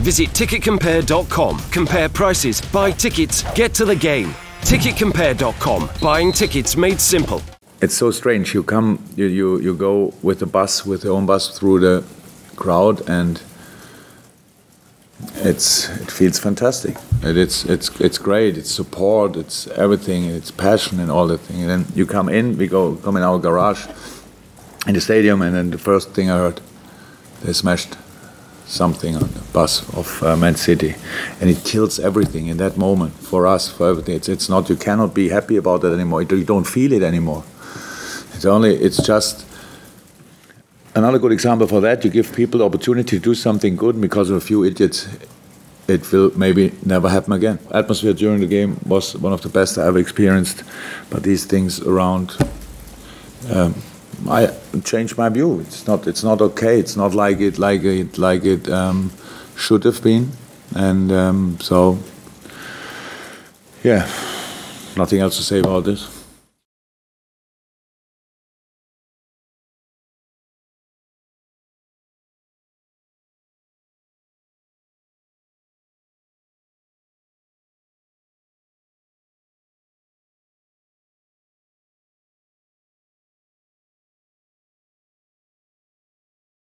Visit ticketcompare.com. Compare prices, buy tickets, get to the game. Ticketcompare.com. Buying tickets made simple. It's so strange. You go with the bus, with your own bus through the crowd, and it feels fantastic. It's great. It's support. It's everything. It's passion and all that thing. And then you come in. We come in our garage in the stadium, and then the first thing I heard, they smashed something on the bus of Man City, and it kills everything in that moment for us, for everything. It's not. You cannot be happy about it anymore. You don't feel it anymore. It's just another good example for that. You give people the opportunity to do something good, and because of a few idiots, it will maybe never happen again. Atmosphere during the game was one of the best I ever experienced, but these things around, I changed my view. It's not okay. It's not like it should have been, and so yeah, nothing else to say about this.